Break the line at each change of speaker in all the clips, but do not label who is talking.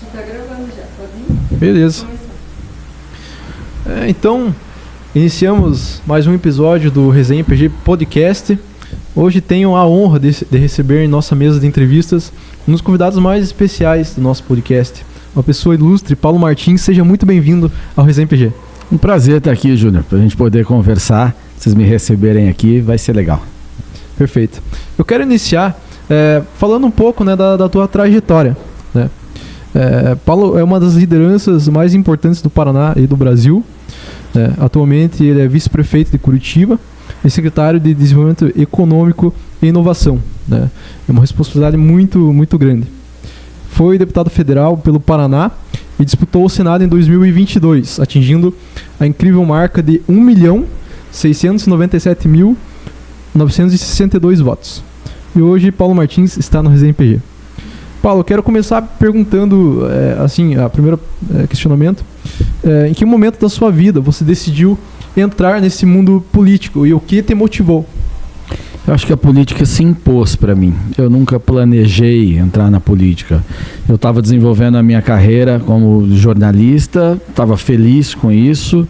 está gravando já, pode ir?
Beleza. Então, iniciamos mais um episódio do Resenha PG Podcast. Hoje tenho a honra de receber em nossa mesa de entrevistas um dos convidados mais especiais do nosso podcast, uma pessoa ilustre, Paulo Martins. Seja muito bem-vindo ao Resenha PG.
Um prazer estar aqui, Júnior, para a gente poder conversar. Vocês me receberem aqui, vai ser legal.
Perfeito. Eu quero iniciar falando um pouco, né, da tua trajetória, né? Paulo é uma das lideranças mais importantes do Paraná e do Brasil. Atualmente ele é vice-prefeito de Curitiba e secretário de Desenvolvimento Econômico e Inovação, né? É uma responsabilidade muito, muito grande. Foi deputado federal pelo Paraná e disputou o Senado em 2022, atingindo a incrível marca de 1.697.962 votos. E hoje Paulo Martins está no Resenha PG. Paulo, eu quero começar perguntando, a primeiro questionamento, em que momento da sua vida você decidiu entrar nesse mundo político e o que te motivou?
Eu acho que a política se impôs para mim. Eu nunca planejei entrar na política. Eu estava desenvolvendo a minha carreira como jornalista, estava feliz com isso,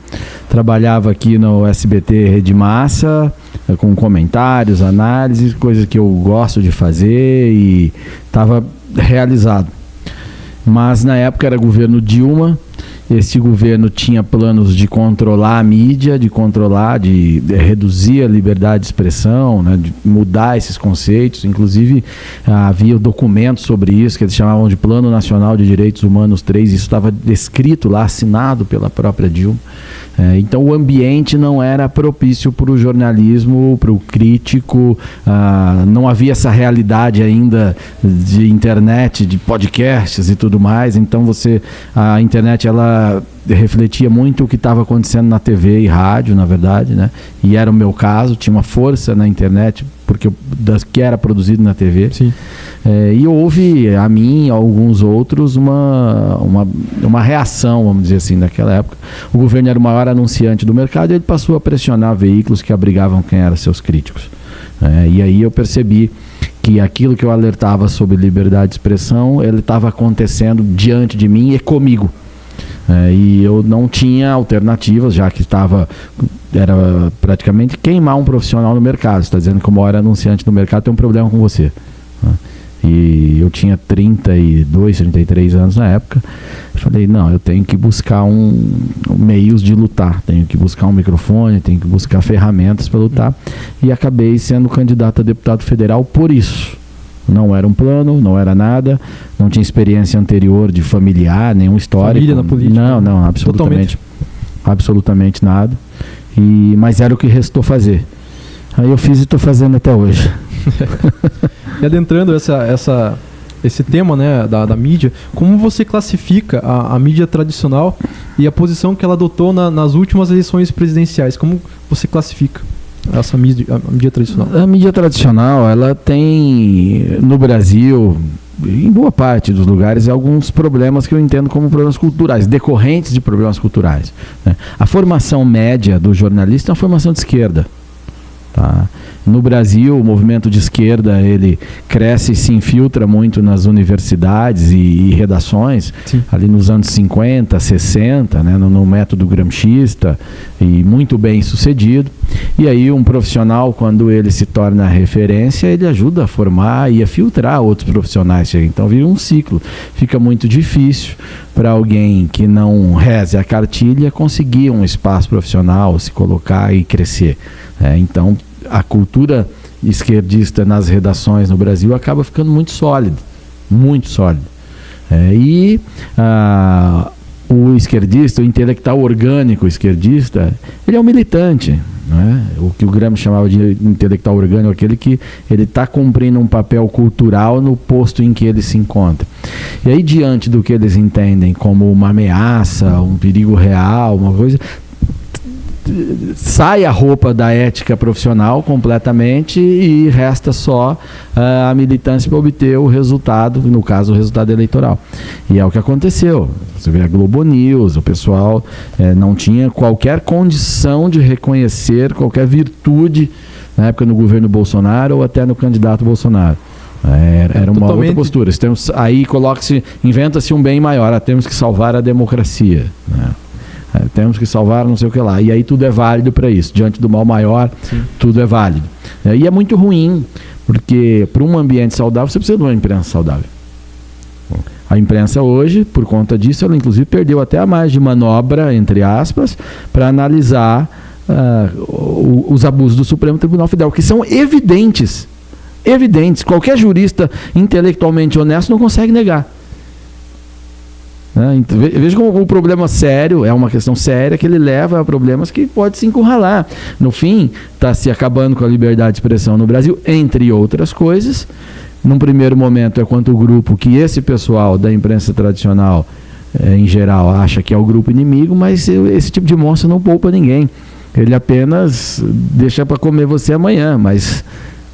trabalhava aqui no SBT Rede Massa, com comentários, análises, coisas que eu gosto de fazer e estava realizado. Mas na época era governo Dilma. Esse governo tinha planos de controlar a mídia, de reduzir a liberdade de expressão, né, de mudar esses conceitos. Inclusive, havia documentos sobre isso, que eles chamavam de Plano Nacional de Direitos Humanos 3. Isso estava descrito lá, assinado pela própria Dilma. Então, o ambiente não era propício para o jornalismo, para o crítico. Não havia essa realidade ainda de internet, de podcasts e tudo mais. Então, a internet, ela refletia muito o que estava acontecendo na TV e rádio, na verdade, né? E era o meu caso, tinha uma força na internet, porque que era produzido na TV.
Sim.
E houve, a mim e a alguns outros, uma reação, vamos dizer assim, naquela época. O governo era o maior anunciante do mercado e ele passou a pressionar veículos que abrigavam quem eram seus críticos. E aí eu percebi que aquilo que eu alertava sobre liberdade de expressão, ele estava acontecendo diante de mim e comigo. E eu não tinha alternativas, já que era praticamente queimar um profissional no mercado. Você está dizendo que o maior anunciante do mercado tem um problema com você. E eu tinha 32, 33 anos na época. Eu falei, não, eu tenho que buscar meios de lutar, tenho que buscar um microfone, tenho que buscar ferramentas para lutar. E acabei sendo candidato a deputado federal por isso. Não era um plano, não era nada, não tinha experiência anterior de familiar, nenhum histórico.
Família na política?
Não, absolutamente nada. Mas era o que restou fazer. Aí eu fiz e estou fazendo até hoje.
E adentrando esse tema, né, da mídia, como você classifica a mídia tradicional e a posição que ela adotou nas últimas eleições presidenciais? Como você classifica essa mídia tradicional?
A mídia tradicional, ela tem, no Brasil, em boa parte dos lugares, alguns problemas que eu entendo como problemas culturais, decorrentes de problemas culturais, né? A formação média do jornalista é uma formação de esquerda. Tá? No Brasil, o movimento de esquerda, ele cresce e se infiltra muito nas universidades e redações. Sim. Ali nos anos 50, 60, né, no método gramscista, e muito bem sucedido. E aí um profissional, quando ele se torna referência, ele ajuda a formar e a filtrar outros profissionais. Então vira um ciclo. Fica muito difícil para alguém que não reze a cartilha conseguir um espaço profissional, se colocar e crescer. Então a cultura esquerdista nas redações no Brasil acaba ficando muito sólida, muito sólida. O esquerdista, o intelectual orgânico esquerdista, ele é um militante, né? O que o Gramsci chamava de intelectual orgânico, aquele que ele está cumprindo um papel cultural no posto em que ele se encontra. E aí, diante do que eles entendem como uma ameaça, um perigo real, uma coisa, sai a roupa da ética profissional completamente e resta só a militância para obter o resultado, no caso o resultado eleitoral. E é o que aconteceu. Você vê a Globo News, o pessoal não tinha qualquer condição de reconhecer qualquer virtude na época no governo Bolsonaro ou até no candidato Bolsonaro. Era uma
Totalmente.
outra postura. Aí inventa-se um bem maior. Temos que salvar a democracia, né? Temos que salvar não sei o que lá. E aí tudo é válido para isso. Diante do mal maior, sim, tudo é válido. E é muito ruim, porque para um ambiente saudável você precisa de uma imprensa saudável. A imprensa hoje, por conta disso, ela inclusive perdeu até a margem de manobra, entre aspas, para analisar os abusos do Supremo Tribunal Federal, que são evidentes. Evidentes. Qualquer jurista intelectualmente honesto não consegue negar. Veja como o problema sério, é uma questão séria que ele leva a problemas que pode se encurralar. No fim, está se acabando com a liberdade de expressão no Brasil, entre outras coisas. Num primeiro momento é quanto o grupo que esse pessoal da imprensa tradicional, em geral, acha que é o grupo inimigo, mas esse tipo de monstro não poupa ninguém. Ele apenas deixa para comer você amanhã, mas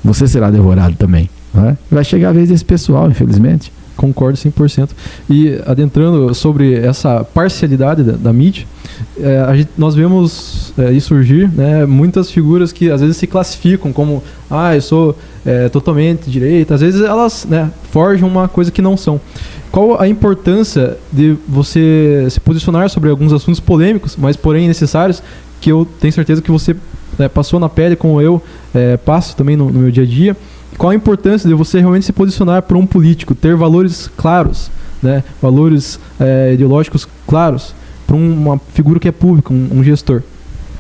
você será devorado também. Né? Vai chegar a vez desse pessoal, infelizmente.
Concordo 100%. E adentrando sobre essa parcialidade da mídia, nós vemos isso surgir, né, muitas figuras que às vezes se classificam como eu sou totalmente direita. Às vezes elas, né, forjam uma coisa que não são. Qual a importância de você se posicionar sobre alguns assuntos polêmicos, mas porém necessários, que eu tenho certeza que você passou na pele, como eu passo também no meu dia a dia? Qual a importância de você realmente se posicionar para um político, ter valores claros, né, valores ideológicos claros, para uma figura que é pública, um gestor?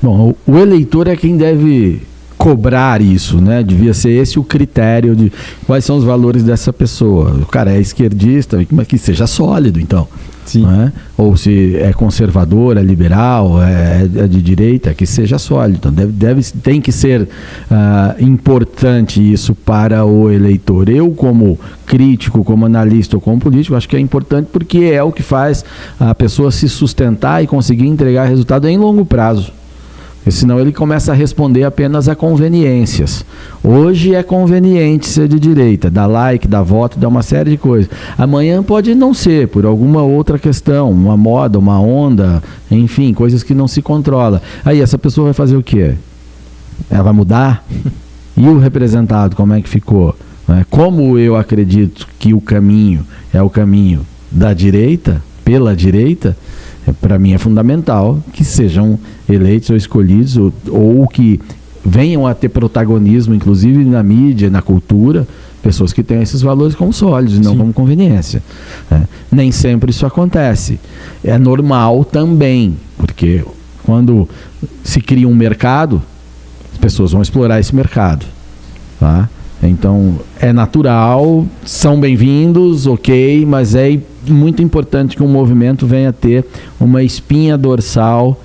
Bom, o eleitor é quem deve cobrar isso, né? Devia ser esse o critério de quais são os valores dessa pessoa. O cara é esquerdista, mas que seja sólido, então.
Sim.
Né? Ou se é conservador, é liberal, é de direita, que seja sólido. Então tem que ser importante isso para o eleitor. Eu, como crítico, como analista ou como político, acho que é importante porque é o que faz a pessoa se sustentar e conseguir entregar resultado em longo prazo. Porque senão ele começa a responder apenas a conveniências. Hoje é conveniente ser de direita, dar like, dar voto, dar uma série de coisas. Amanhã pode não ser, por alguma outra questão, uma moda, uma onda, enfim, coisas que não se controla. Aí essa pessoa vai fazer o quê? Ela vai mudar? E o representado, como é que ficou? Como eu acredito que o caminho é o caminho da direita, pela direita, para mim é fundamental que sejam eleitos ou escolhidos ou que venham a ter protagonismo, inclusive na mídia, na cultura, pessoas que tenham esses valores como sólidos, não como conveniência. Nem sempre isso acontece. É normal também, porque quando se cria um mercado, as pessoas vão explorar esse mercado. Tá? Então, é natural, são bem-vindos, ok, mas é muito importante que um movimento venha a ter uma espinha dorsal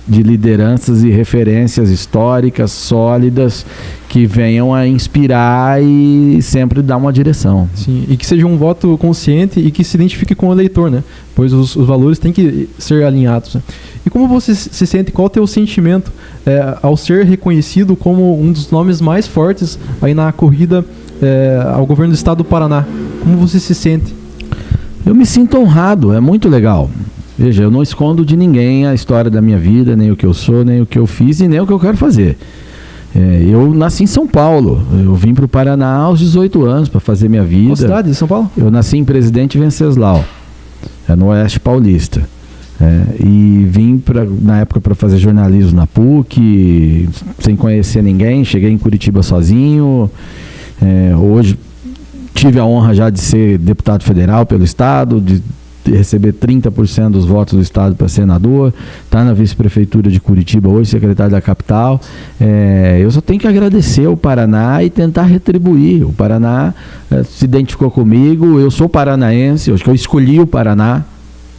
de lideranças e referências históricas sólidas que venham a inspirar e sempre dar uma direção.
Sim, e que seja um voto consciente e que se identifique com o eleitor, né? Pois os valores têm que ser alinhados. Né? E como você se sente, qual é o teu sentimento ao ser reconhecido como um dos nomes mais fortes aí na corrida ao governo do estado do Paraná? Como você se sente?
Eu me sinto honrado, é muito legal. Veja, eu não escondo de ninguém a história da minha vida, nem o que eu sou, nem o que eu fiz e nem o que eu quero fazer. Eu nasci em São Paulo, eu vim para o Paraná aos 18 anos para fazer minha vida.
Qual cidade de São Paulo?
Eu nasci em Presidente Venceslau, no Oeste Paulista. E vim na época para fazer jornalismo na PUC, sem conhecer ninguém, cheguei em Curitiba sozinho. Hoje tive a honra já de ser deputado federal pelo estado, de receber 30% dos votos do estado para senador, está na vice-prefeitura de Curitiba hoje, secretário da capital. Eu só tenho que agradecer ao Paraná e tentar retribuir. O Paraná se identificou comigo, eu sou paranaense, acho que eu escolhi o Paraná,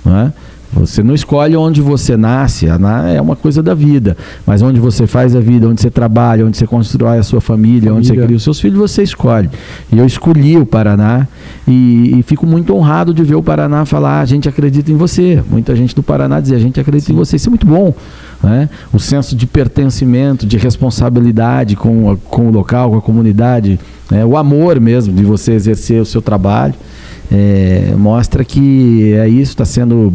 não é? Você não escolhe onde você nasce, é uma coisa da vida, mas onde você faz a vida, onde você trabalha, onde você constrói a sua família, onde você cria os seus filhos, você escolhe. E eu escolhi o Paraná e fico muito honrado de ver o Paraná falar, a gente acredita em você. Muita gente do Paraná dizia, a gente acredita em você. Isso é muito bom, né? O senso de pertencimento, de responsabilidade com o local, com a comunidade, né? O amor mesmo de você exercer o seu trabalho. Mostra que isso está sendo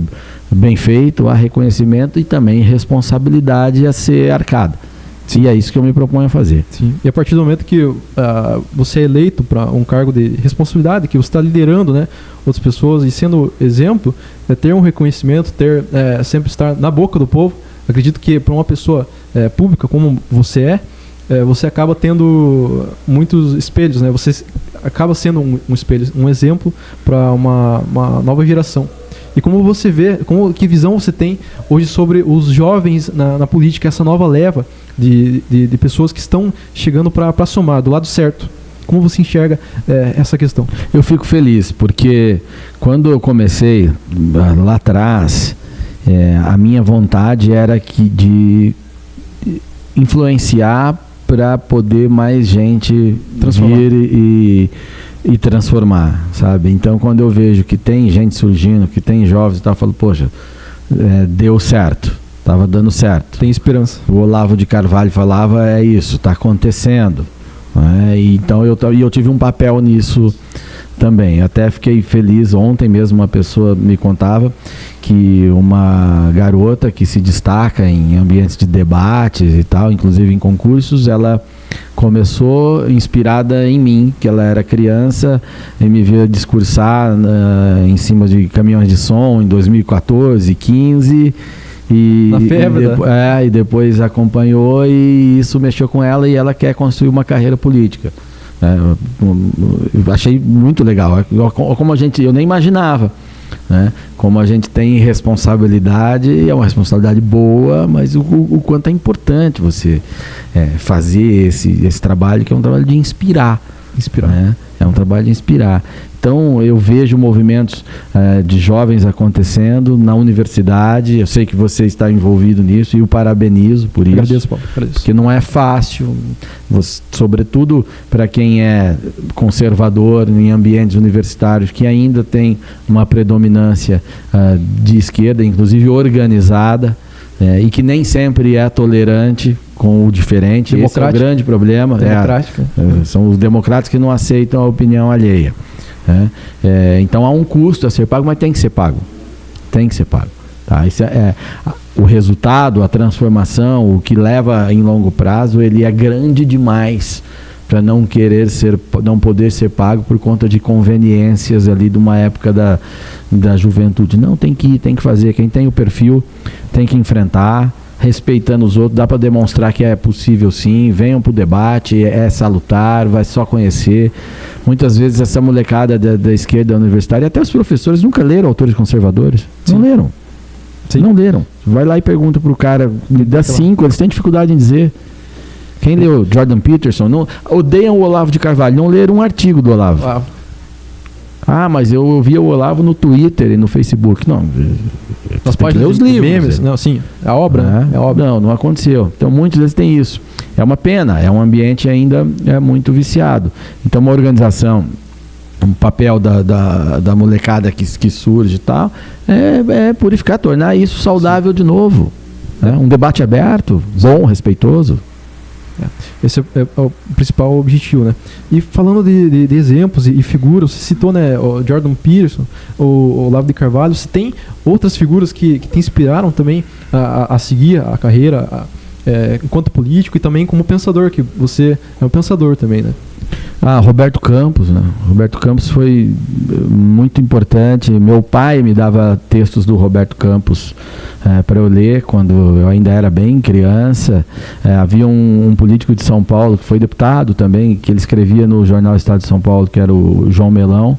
bem feito, há reconhecimento e também responsabilidade a ser arcada. E é isso que eu me proponho a fazer.
Sim. E a partir do momento que você é eleito para um cargo de responsabilidade, que você está liderando, né, outras pessoas e sendo exemplo, ter um reconhecimento, sempre estar na boca do povo. Acredito que para uma pessoa pública como você você acaba tendo muitos espelhos, né? Você acaba sendo um espelho, um exemplo para uma nova geração. E como você vê, que visão você tem hoje sobre os jovens na política, essa nova leva de pessoas que estão chegando para somar do lado certo? Como você enxerga essa questão?
Eu fico feliz, porque quando eu comecei lá atrás, a minha vontade era de influenciar para poder mais gente vir e transformar, sabe? Então, quando eu vejo que tem gente surgindo, que tem jovens e tal, eu falo, poxa, deu certo, estava dando certo.
Tem esperança.
O Olavo de Carvalho falava, é isso, está acontecendo. Então, eu tive um papel nisso também. Até fiquei feliz, ontem mesmo uma pessoa me contava que uma garota que se destaca em ambientes de debates e tal, inclusive em concursos, ela começou inspirada em mim, que ela era criança e me via discursar em cima de caminhões de som em 2014, 15
na febre,
e depois acompanhou e isso mexeu com ela e ela quer construir uma carreira política. Eu achei muito legal, como eu nem imaginava, né? Como a gente tem responsabilidade, é uma responsabilidade boa, mas o quanto é importante você fazer esse trabalho, que é um trabalho de inspirar. Né? É um trabalho de inspirar. Então eu vejo movimentos de jovens acontecendo na universidade. Eu sei que você está envolvido nisso e o parabenizo por isso.
Agradeço, Paulo. Agradeço.
Porque não é fácil, sobretudo para quem é conservador em ambientes universitários, que ainda tem uma predominância de esquerda, inclusive organizada, e que nem sempre é tolerante com o diferente. Esse é o grande problema. São os democratas que não aceitam a opinião alheia. Então há um custo a ser pago, mas tem que ser pago. Tem que ser pago. Tá? Isso o resultado, a transformação, o que leva em longo prazo, ele é grande demais para não poder ser pago por conta de conveniências ali de uma época da juventude. Não, tem que ir, tem que fazer. Quem tem o perfil tem que enfrentar, respeitando os outros. Dá para demonstrar que é possível sim. Venham para o debate, é salutar, vai só conhecer. Muitas vezes essa molecada da esquerda universitária, até os professores nunca leram autores conservadores. Sim. Não leram. Sim. Não leram. Vai lá e pergunta para o cara, das 5, eles têm dificuldade em dizer. Quem leu Jordan Peterson, odeiam o Olavo de Carvalho, não leram um artigo do Olavo. Mas eu ouvia o Olavo no Twitter e no Facebook. Não,
nós podemos ler os livros. Memes, não, sim, a obra. É a obra. Não aconteceu. Então muitos deles têm isso. É uma pena, é um ambiente ainda muito viciado. Então uma organização, um papel da molecada que surge e tal, é purificar, tornar isso saudável de novo. Um debate aberto, bom, respeitoso. Esse é o principal objetivo, né? E falando de exemplos e figuras, você citou, né, o Jordan Peterson, o Olavo de Carvalho. Você tem outras figuras que te inspiraram também a seguir a carreira enquanto político e também como pensador, que você é um pensador também, né?
Roberto Campos, né? Roberto Campos foi muito importante. Meu pai me dava textos do Roberto Campos para eu ler quando eu ainda era bem criança. Havia um político de São Paulo que foi deputado também, que ele escrevia no jornal Estado de São Paulo, que era o João Melão.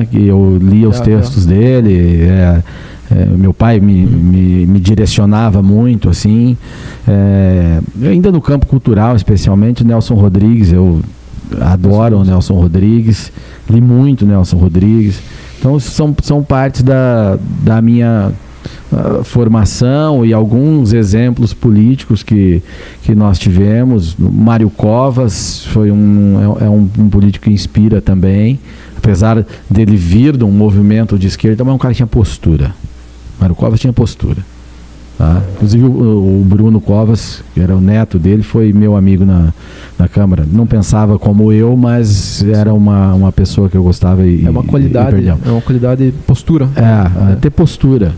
Que eu lia os textos dele. Meu pai me direcionava muito, assim. Ainda no campo cultural, especialmente, o Nelson Rodrigues. Eu adoro o Nelson Rodrigues, li muito Nelson Rodrigues. Então são partes da minha formação e alguns exemplos políticos que nós tivemos. Mário Covas foi um político que inspira também, apesar dele vir de um movimento de esquerda, mas é um cara que tinha postura. Mário Covas tinha postura. Tá? Inclusive o Bruno Covas, que era o neto dele, foi meu amigo na Câmara. Não pensava como eu, mas era uma pessoa que eu gostava.
É uma qualidade, postura.
Ter postura,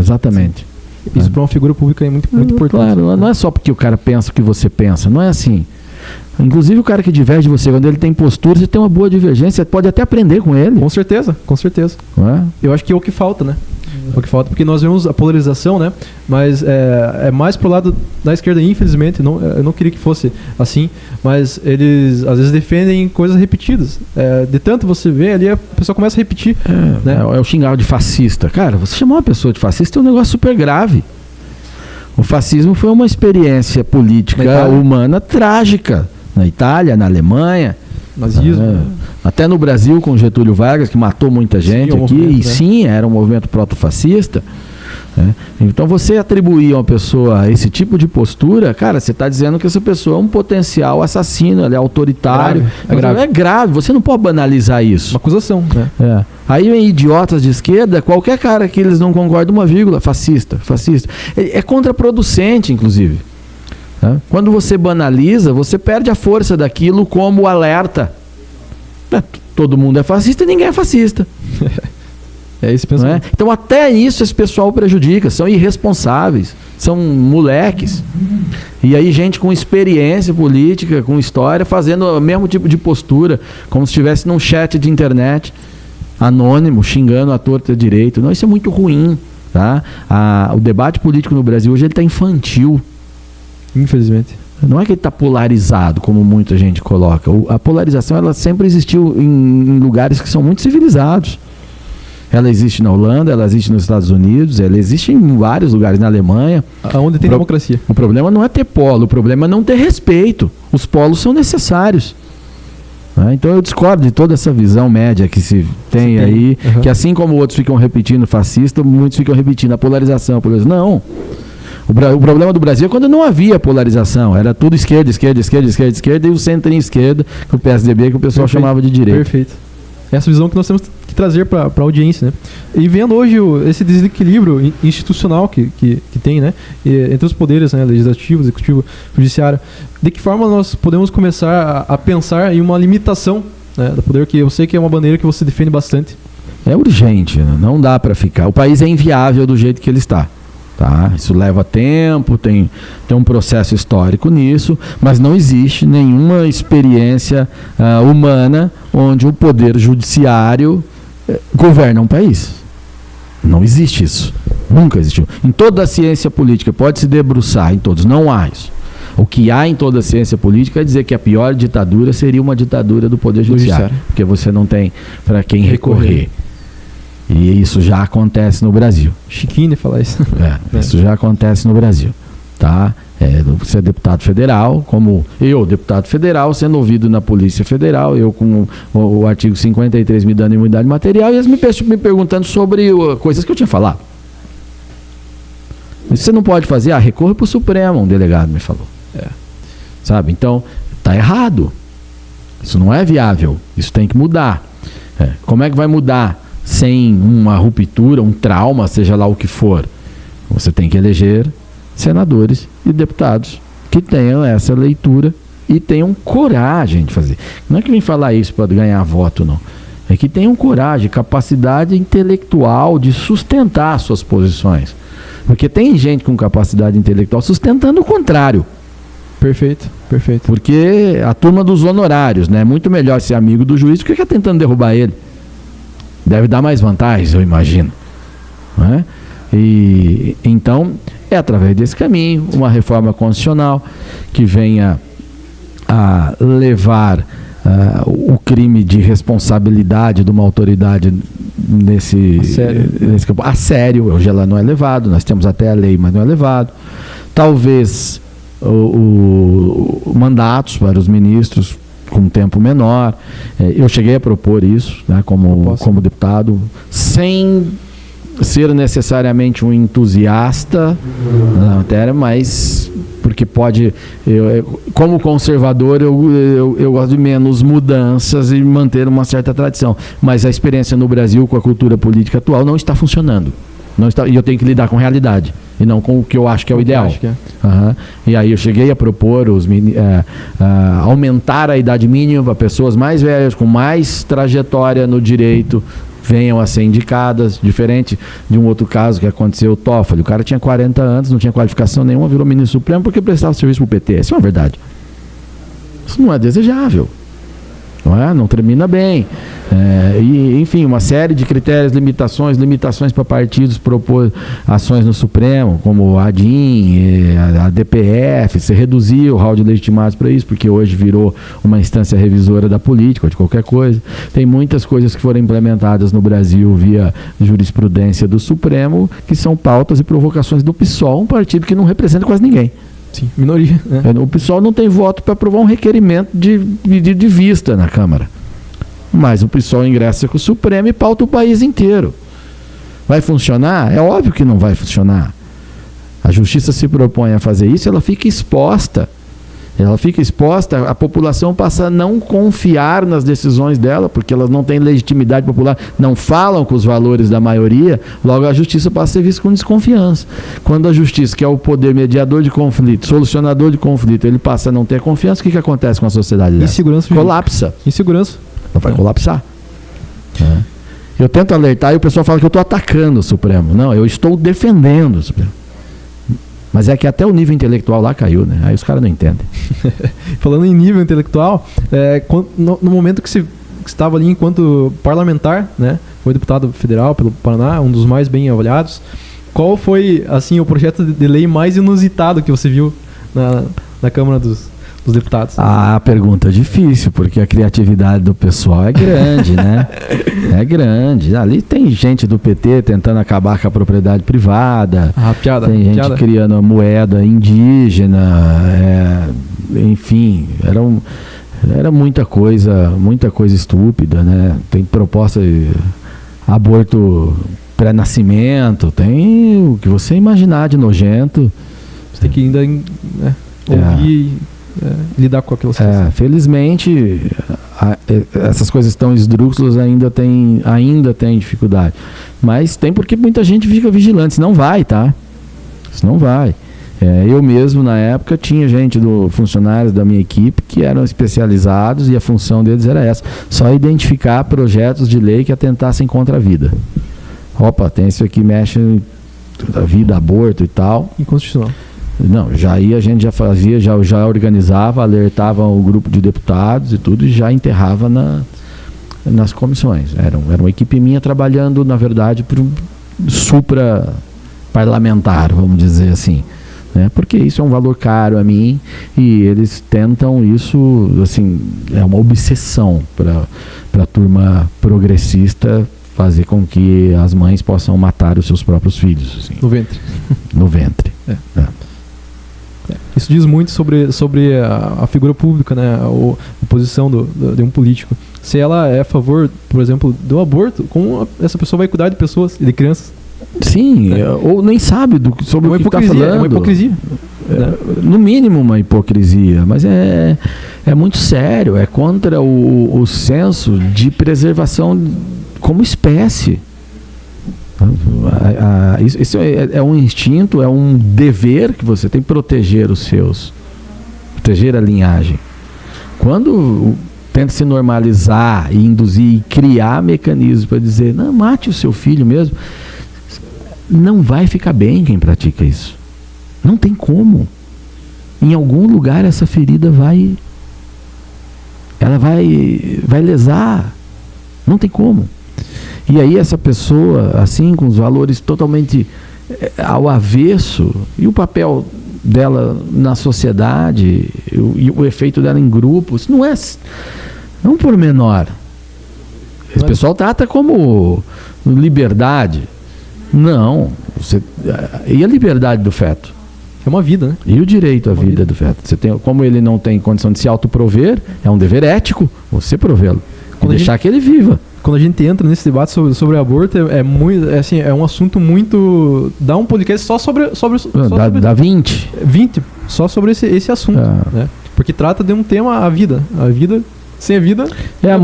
exatamente.
Isso para uma figura pública é muito importante.
Claro, não é só porque o cara pensa o que você pensa, não é assim. Inclusive o cara que diverge de você, quando ele tem postura, você tem uma boa divergência, você pode até aprender com ele.
Com certeza.
Não é?
Eu acho que é o que falta, né? É o que falta, porque nós vemos a polarização, né? Mas é mais pro lado da esquerda, infelizmente. Eu não queria que fosse assim, mas eles às vezes defendem coisas repetidas. De tanto você vê ali, a pessoa começa a repetir. Né?
É o xingar de fascista. Cara, você chamar uma pessoa de fascista é um negócio super grave. O fascismo foi uma experiência política humana trágica. Na Itália, na Alemanha,
nazismo,
até no Brasil com Getúlio Vargas, que matou muita gente aqui, sim, era um movimento proto-fascista. Então você atribuir a uma pessoa esse tipo de postura, cara, você está dizendo que essa pessoa é um potencial assassino, ela é autoritário. É grave, você não pode banalizar isso.
Uma acusação, né?
Aí vem idiotas de esquerda, qualquer cara que eles não concordam uma vírgula, fascista. É contraproducente, inclusive. Quando você banaliza, você perde a força daquilo como alerta. Todo mundo é fascista e ninguém é fascista.
É esse pensamento.
Então até isso esse pessoal prejudica, são irresponsáveis, são moleques. E aí gente com experiência política, com história, fazendo o mesmo tipo de postura, como se estivesse num chat de internet, anônimo, xingando a torta direito. Não, isso é muito ruim. Tá? O debate político no Brasil hoje está infantil.
Infelizmente.
Não é que ele está polarizado, como muita gente coloca. A polarização ela sempre existiu em lugares que são muito civilizados. Ela existe na Holanda, ela existe nos Estados Unidos, ela existe em vários lugares, na Alemanha.
Onde tem democracia.
O problema não é ter polo, o problema é não ter respeito. Os polos são necessários. Então eu discordo de toda essa visão média que se tem aí, que assim como outros ficam repetindo fascista, muitos ficam repetindo a polarização. Não. O problema do Brasil é quando não havia polarização. Era tudo esquerda e o centrinho esquerda, que o PSDB, que o pessoal chamava de direita.
Perfeito. Essa visão que nós temos que trazer para a audiência, né? E vendo hoje esse desequilíbrio institucional que tem, né? Entre os poderes, né? Legislativo, executivo, judiciário. De que forma nós podemos começar a pensar em uma limitação, né, do poder, que eu sei que é uma bandeira que você defende bastante.
É urgente, né? Não dá para ficar. O país é inviável do jeito que ele está. Tá? Isso leva tempo, tem um processo histórico nisso, mas não existe nenhuma experiência humana onde o poder judiciário governa um país. Não existe isso. Nunca existiu. Em toda a ciência política, pode se debruçar em todos, não há isso. O que há em toda a ciência política é dizer que a pior ditadura seria uma ditadura do poder judiciário, porque você não tem para quem recorrer. E isso já acontece no Brasil.
Chiquinho falar isso.
Isso já acontece no Brasil. Tá? Você é deputado federal, como eu, deputado federal, sendo ouvido na Polícia Federal, eu com o artigo 53 me dando imunidade material, e eles me perguntando sobre coisas que eu tinha falado. Isso você não pode fazer? Recorre para o Supremo, um delegado me falou. Sabe? Então, está errado. Isso não é viável. Isso tem que mudar. Como é que vai mudar? Sem uma ruptura, um trauma, seja lá o que for. Você tem que eleger senadores e deputados que tenham essa leitura e tenham coragem de fazer. Não é que vem falar isso para ganhar voto, não. É que tenham coragem, capacidade intelectual de sustentar suas posições. Porque tem gente com capacidade intelectual sustentando o contrário.
Perfeito.
Porque a turma dos honorários, né? É muito melhor ser amigo do juiz do que ficar tentando derrubar ele. Deve dar mais vantagens, eu imagino. Né? E então, é através desse caminho, uma reforma constitucional que venha a levar o crime de responsabilidade de uma autoridade nesse campo a sério. Hoje ela não é levado, nós temos até a lei, mas não é levado. Talvez mandatos para os ministros com um tempo menor. Eu cheguei a propor isso, né, como deputado, sem ser necessariamente um entusiasta na matéria, mas porque pode, como conservador, eu gosto de menos mudanças e manter uma certa tradição, mas a experiência no Brasil com a cultura política atual não está funcionando. E eu tenho que lidar com a realidade e não com o que eu acho que é o ideal. E aí eu cheguei a propor aumentar a idade mínima para pessoas mais velhas, com mais trajetória no direito, venham a ser indicadas, diferente de um outro caso que aconteceu, o Toffoli. O cara tinha 40 anos, não tinha qualificação nenhuma, virou ministro supremo porque prestava serviço para o PT. Isso é uma verdade. Isso não é desejável. Não termina bem. Enfim, uma série de critérios, limitações para partidos propor ações no Supremo, como a ADIM, a DPF, você reduziu o rol de legitimados para isso, porque hoje virou uma instância revisora da política ou de qualquer coisa. Tem muitas coisas que foram implementadas no Brasil via jurisprudência do Supremo, que são pautas e provocações do PSOL, um partido que não representa quase ninguém.
Sim, minoria.
O PSOL não tem voto para aprovar um requerimento de vista na Câmara. Mas o PSOL ingressa com o Supremo e pauta o país inteiro. Vai funcionar? É óbvio que não vai funcionar. A Justiça se propõe a fazer isso, ela fica exposta. A população passa a não confiar nas decisões dela, porque elas não têm legitimidade popular, não falam com os valores da maioria, logo a Justiça passa a ser vista com desconfiança. Quando a Justiça, que é o poder mediador de conflito, solucionador de conflito, ele passa a não ter confiança, o que acontece com a sociedade dessa?
Insegurança.
Colapsa.
Insegurança.
Não vai colapsar. Eu tento alertar e o pessoal fala que eu estou atacando o Supremo. Não, eu estou defendendo o Supremo. Mas é que até o nível intelectual lá caiu, né? Aí os caras não entendem.
Falando em nível intelectual, no momento que você estava ali enquanto parlamentar, né? Foi deputado federal pelo Paraná, um dos mais bem avaliados. Qual foi, assim, o projeto de lei mais inusitado que você viu na Câmara dos Deputados?
A pergunta é difícil, porque a criatividade do pessoal é grande, né? É grande. Ali tem gente do PT tentando acabar com a propriedade privada. Tem gente criando a moeda indígena. Enfim, era muita coisa estúpida, né? Tem proposta de aborto pré-nascimento, tem o que você imaginar de nojento.
Você tem que ainda ouvir... lidar com aquelas coisas. Felizmente essas coisas tão esdrúxulas ainda tem dificuldade, mas tem porque muita gente fica vigilante, senão vai, tá? Senão vai. Eu mesmo na época tinha funcionários da minha equipe que eram especializados e a função deles era essa, só identificar projetos de lei que atentassem contra a vida. Opa, tem isso aqui, mexe na vida, aborto e tal. Inconstitucional.
Não, a gente já fazia, já organizava, alertava o grupo de deputados e tudo, e já enterrava nas comissões. Era uma equipe minha trabalhando, na verdade, por um supra-parlamentar, vamos dizer assim. Né? Porque isso é um valor caro a mim e eles tentam isso, assim, é uma obsessão para a turma progressista fazer com que as mães possam matar os seus próprios filhos. Assim.
No ventre.
No ventre.
Isso diz muito sobre a figura pública, né? A posição de um político. Se ela é a favor, por exemplo, do aborto, como essa pessoa vai cuidar de pessoas e de crianças?
Sim, ou nem sabe sobre o que está falando.
É uma hipocrisia.
No mínimo uma hipocrisia, mas é muito sério, é contra o senso de preservação como espécie. Isso é um instinto, é um dever que você tem, proteger os seus, proteger a linhagem. Quando tenta se normalizar e induzir e criar mecanismos para dizer, não, mate o seu filho mesmo, não vai ficar bem quem pratica isso. Não tem como. Em algum lugar essa ferida vai lesar. Não tem como. E aí essa pessoa, assim, com os valores totalmente ao avesso, e o papel dela na sociedade, e o efeito dela em grupos, não é um pormenor. Esse pessoal trata como liberdade. Não. E a liberdade do feto?
É uma vida, né?
E o direito à vida do feto? Como ele não tem condição de se autoprover, é um dever ético você provê-lo. E deixar que ele viva.
Quando a gente entra nesse debate sobre aborto, é um assunto muito... Dá um podcast só sobre
dá 20.
20, só sobre esse assunto. Né? Porque trata de um tema, a vida. A vida, sem a vida...
É a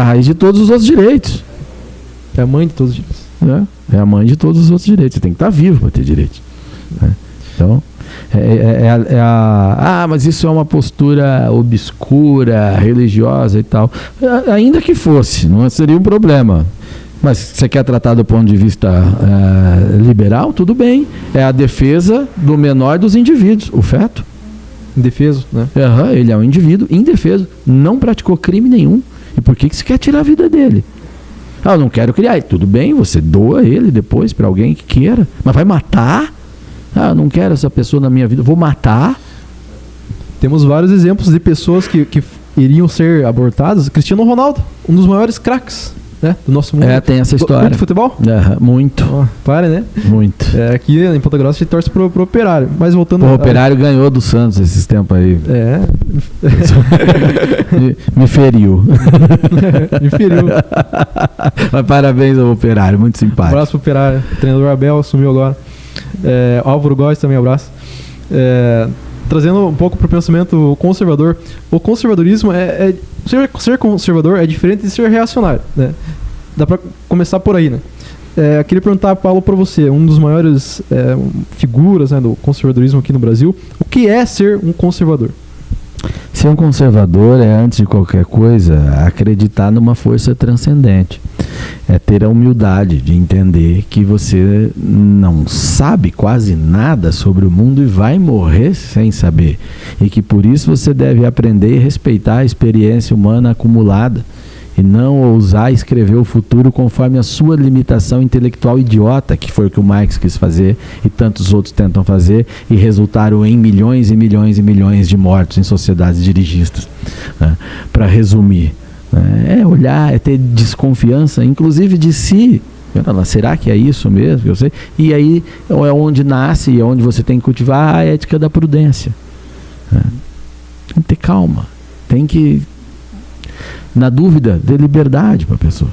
raiz de todos os outros direitos.
É a mãe de todos os direitos.
É a mãe de todos os outros direitos. Você tem que estar vivo para ter direitos. Então... mas isso é uma postura obscura, religiosa e tal. Ainda que fosse, não seria um problema. Mas você quer tratar do ponto de vista liberal, tudo bem. É a defesa do menor dos indivíduos, o feto.
Indefeso, né?
Ele é um indivíduo indefeso, não praticou crime nenhum. E por que você quer tirar a vida dele? Eu não quero criar. E tudo bem, você doa ele depois para alguém que queira. Mas vai matar? Eu não quero essa pessoa na minha vida, vou matar?
Temos vários exemplos de pessoas que iriam ser abortadas. Cristiano Ronaldo, um dos maiores craques, né, do nosso mundo.
Tem essa história.
Muito futebol?
Muito.
Para, né?
Muito.
Aqui em Ponta Grossa a gente torce pro Operário. Mas voltando...
O Operário ganhou do Santos esses tempos aí. Me feriu.
Me feriu.
Mas parabéns ao Operário, muito simpático.
Abraço pro Operário. O treinador Abel assumiu agora. Álvaro Góes também, abraço. Trazendo um pouco para o pensamento conservador, o conservadorismo ser conservador é diferente de ser reacionário, né? Dá para começar por aí, né? Queria perguntar, Paulo, para você, um dos maiores figuras, né, do conservadorismo aqui no Brasil, o que é ser um conservador?
Ser um conservador é, antes de qualquer coisa, acreditar numa força transcendente. É ter a humildade de entender que você não sabe quase nada sobre o mundo e vai morrer sem saber. E que por isso você deve aprender e respeitar a experiência humana acumulada. E não ousar escrever o futuro conforme a sua limitação intelectual idiota, que foi o que o Marx quis fazer e tantos outros tentam fazer, e resultaram em milhões e milhões e milhões de mortos em sociedades dirigistas. Né? Para resumir, né? Olhar, ter desconfiança, inclusive de si. Será que é isso mesmo? Eu sei. E aí é onde nasce e é onde você tem que cultivar a ética da prudência. Né? Tem que ter calma. Tem que... Na dúvida, dê liberdade para a pessoa.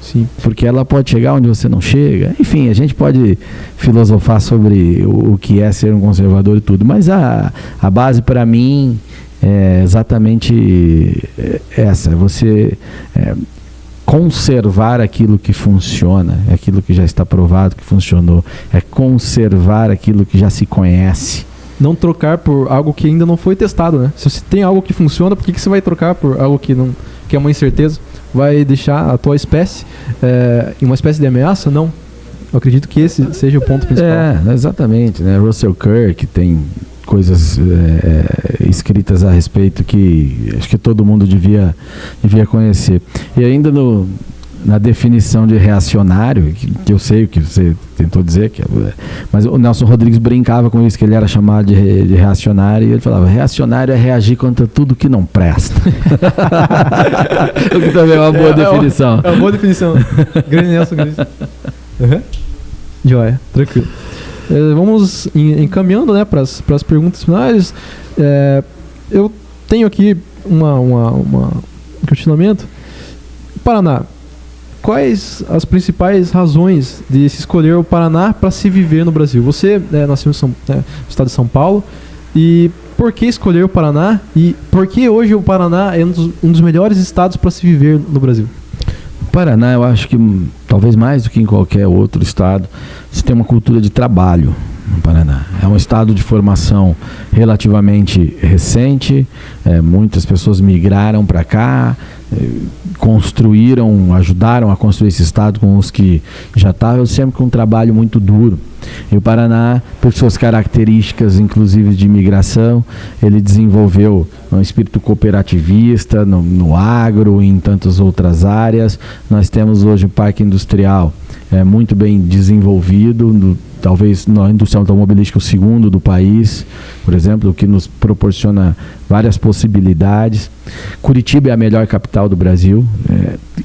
Sim.
Porque ela pode chegar onde você não chega. Enfim, a gente pode filosofar sobre o que é ser um conservador e tudo, mas a base para mim é exatamente essa. Você conservar aquilo que funciona, aquilo que já está provado que funcionou. É conservar aquilo que já se conhece.
Não trocar por algo que ainda não foi testado, né? Se você tem algo que funciona, por que você vai trocar por algo que é uma incerteza? Vai deixar a tua espécie em uma espécie de ameaça? Não. Eu acredito que esse seja o ponto principal.
Exatamente, né? Russell Kirk tem coisas escritas a respeito que acho que todo mundo devia conhecer. E ainda na definição de reacionário, que eu sei o que você tentou dizer, mas o Nelson Rodrigues brincava com isso, que ele era chamado de reacionário, e ele falava, reacionário é reagir contra tudo que não presta. O que também é uma boa definição.
É uma boa definição. Grande Nelson Rodrigues. Joia, tranquilo. Vamos encaminhando, né, para as perguntas finais. Eu tenho aqui um questionamento. Paraná. Quais as principais razões de se escolher o Paraná para se viver no Brasil? Você nasceu no estado de São Paulo, e por que escolher o Paraná? E por que hoje o Paraná é um dos melhores estados para se viver no Brasil?
O Paraná, eu acho que talvez mais do que em qualquer outro estado, você tem uma cultura de trabalho no Paraná. É um estado de formação relativamente recente, muitas pessoas migraram para cá, ajudaram a construir esse estado com os que já estavam, sempre com um trabalho muito duro. E o Paraná, por suas características, inclusive de imigração, ele desenvolveu um espírito cooperativista no agro e em tantas outras áreas. Nós temos hoje um parque industrial muito bem desenvolvido, talvez na indústria automobilística o segundo do país, por exemplo, o que nos proporciona várias possibilidades. Curitiba é a melhor capital do Brasil,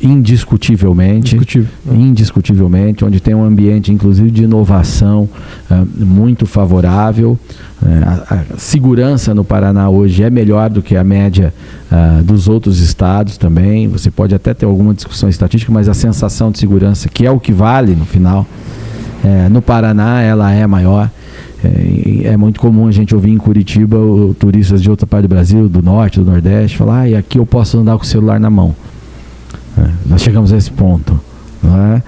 indiscutivelmente, onde tem um ambiente inclusive de inovação muito favorável. A segurança no Paraná hoje é melhor do que a média dos outros estados também. Você pode até ter alguma discussão estatística, mas a sensação de segurança, que é o que vale no final, no Paraná ela é maior. É muito comum a gente ouvir em Curitiba turistas de outra parte do Brasil, do norte, do nordeste, falar, e aqui eu posso andar com o celular na mão. Nós chegamos a esse ponto. Não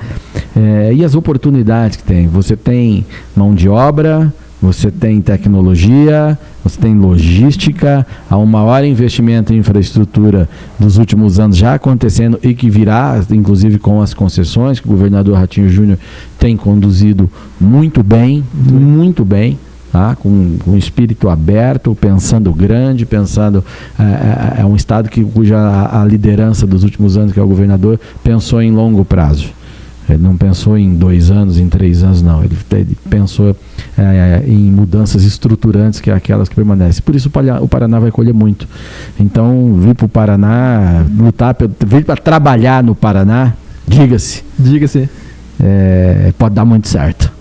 é? E as oportunidades que tem? Você tem mão de obra, você tem tecnologia, você tem logística, há um maior investimento em infraestrutura dos últimos anos já acontecendo e que virá, inclusive com as concessões, que o governador Ratinho Júnior tem conduzido muito bem, tá? Com espírito aberto, pensando grande, pensando... É um estado cuja a liderança dos últimos anos, que é o governador, pensou em longo prazo. Ele não pensou em 2 anos, em 3 anos, não. Ele pensou em mudanças estruturantes, que é aquelas que permanecem. Por isso o Paraná vai colher muito. Então, vir para o Paraná, vir para trabalhar no Paraná, diga-se. Pode dar muito certo.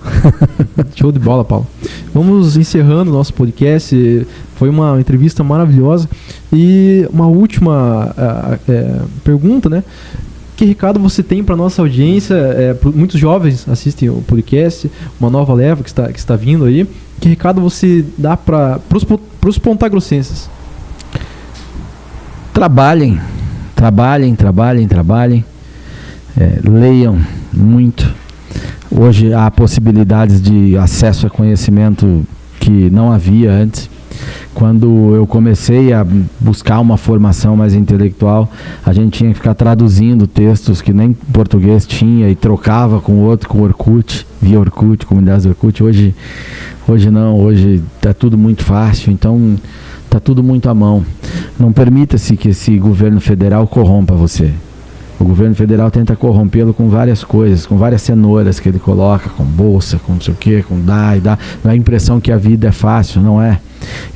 Show de bola, Paulo. Vamos encerrando o nosso podcast. Foi uma entrevista maravilhosa. E uma última pergunta, né? Que recado você tem para nossa audiência? Muitos jovens assistem o podcast, uma nova leva que está vindo aí. Que recado você dá para os pontagrossenses?
Trabalhem. Leiam muito. Hoje há possibilidades de acesso a conhecimento que não havia antes. Quando eu comecei a buscar uma formação mais intelectual, a gente tinha que ficar traduzindo textos que nem português tinha e trocava com outro, com Orkut, via Orkut, comunidades Orkut. Hoje não, hoje está tudo muito fácil, então está tudo muito à mão. Não permita-se que esse governo federal corrompa você. O governo federal tenta corrompê-lo com várias coisas, com várias cenouras que ele coloca, com bolsa, com não sei o quê, com dá. Dá a impressão que a vida é fácil, não é.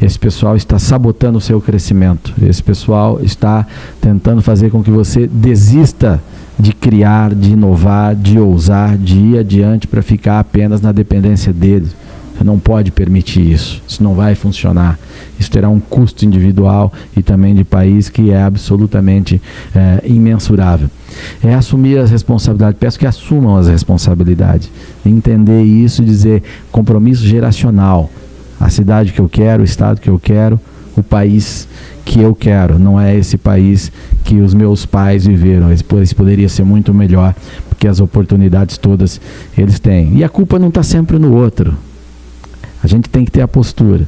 Esse pessoal está sabotando o seu crescimento. Esse pessoal está tentando fazer com que você desista de criar, de inovar, de ousar, de ir adiante para ficar apenas na dependência deles. Você não pode permitir isso. Isso não vai funcionar. Isso terá um custo individual e também de país que é absolutamente imensurável. É assumir as responsabilidades. Peço que assumam as responsabilidades. Entender isso e dizer compromisso geracional. A cidade que eu quero, o estado que eu quero, o país que eu quero. Não é esse país que os meus pais viveram. Esse poderia ser muito melhor, porque as oportunidades todas eles têm. E a culpa não está sempre no outro. A gente tem que ter a postura.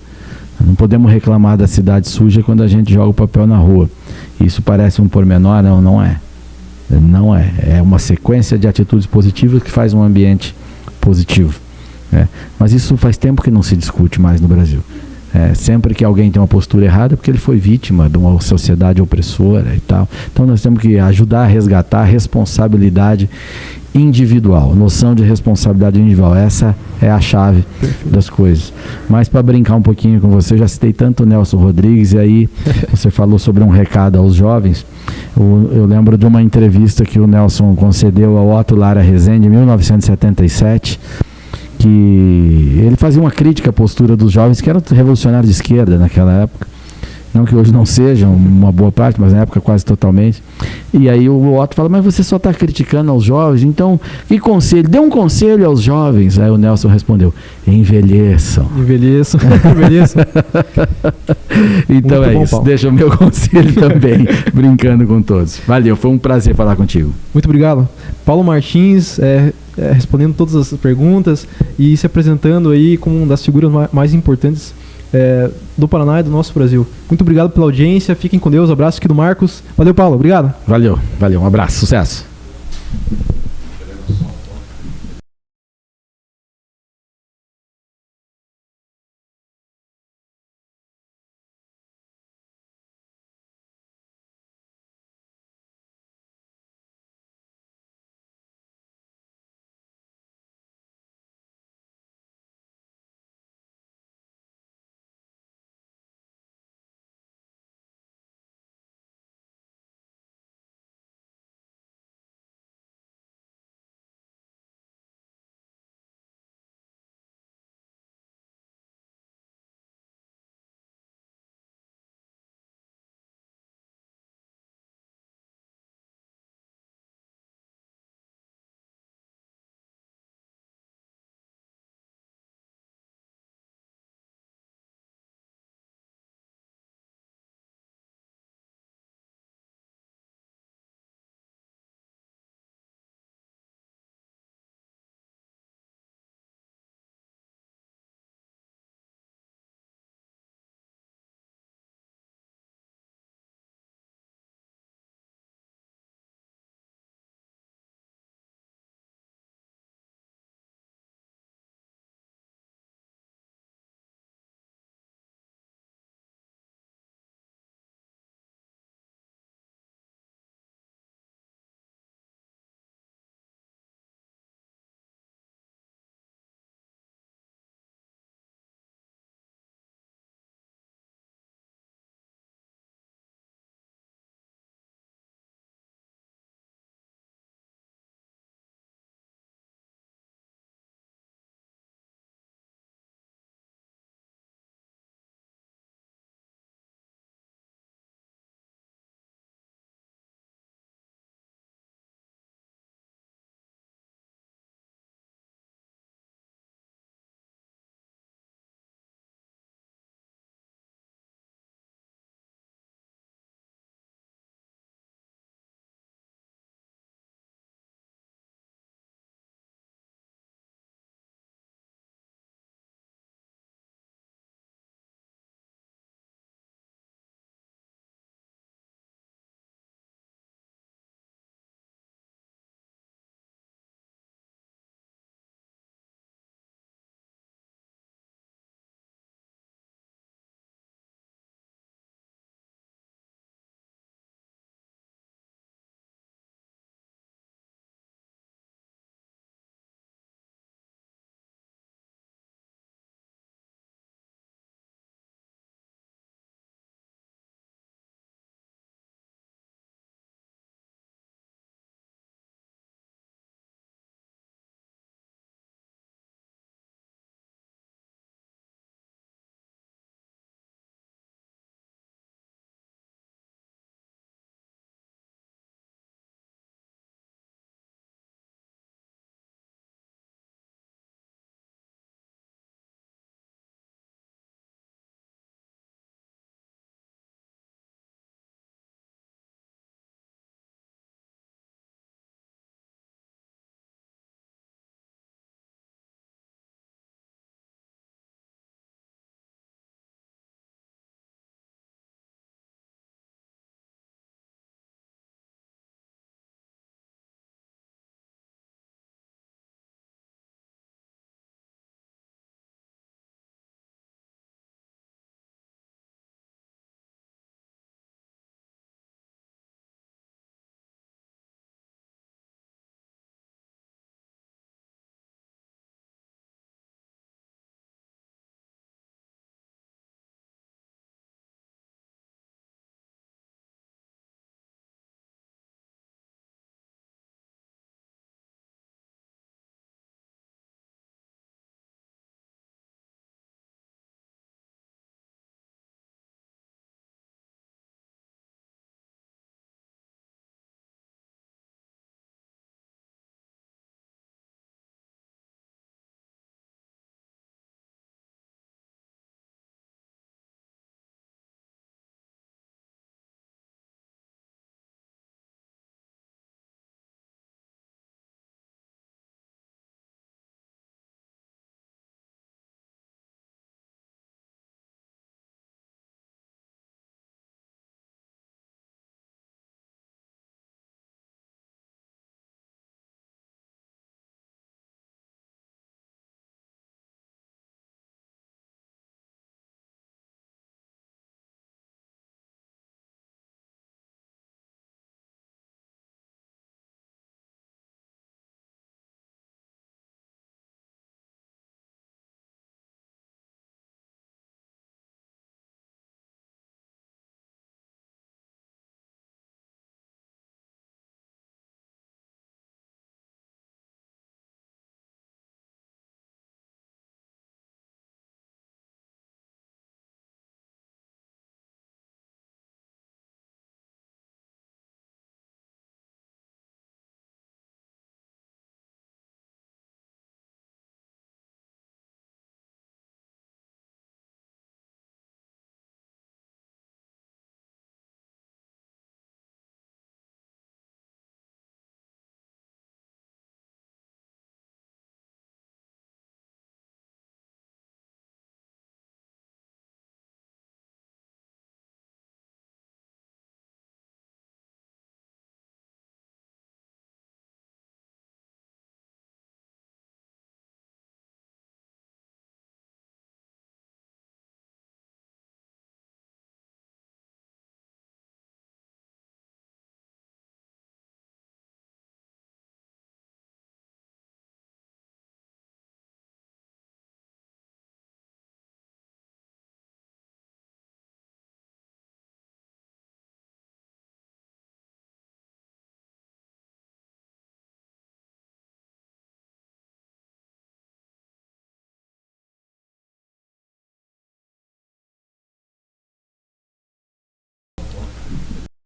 Não podemos reclamar da cidade suja quando a gente joga o papel na rua. Isso parece um pormenor? Não é. Não é. É uma sequência de atitudes positivas que faz um ambiente positivo. Mas isso faz tempo que não se discute mais no Brasil. Sempre que alguém tem uma postura errada é porque ele foi vítima de uma sociedade opressora e tal. Então nós temos que ajudar a resgatar a responsabilidade individual, noção de responsabilidade individual. Essa é a chave das coisas. Mas para brincar um pouquinho com você, já citei tanto o Nelson Rodrigues, e aí você falou sobre um recado aos jovens. Eu lembro de uma entrevista que o Nelson concedeu ao Otto Lara Rezende em 1977, que ele fazia uma crítica à postura dos jovens que eram revolucionários de esquerda naquela época. Não que hoje não sejam uma boa parte, mas na época quase totalmente. E aí o Otto fala, mas você só está criticando aos jovens, então que conselho? Dê um conselho aos jovens. Aí o Nelson respondeu, envelheçam.
Envelheçam.
Então
muito
é
bom,
isso,
Paulo.
deixa o meu conselho também, brincando com todos. Valeu, foi um prazer falar contigo.
Muito obrigado. Paulo Martins, respondendo todas as perguntas e se apresentando aí como uma das figuras mais importantes do Paraná e do nosso Brasil. Muito obrigado pela audiência, fiquem com Deus, abraço aqui do Marcos. Valeu, Paulo, obrigado.
Valeu, um abraço, sucesso.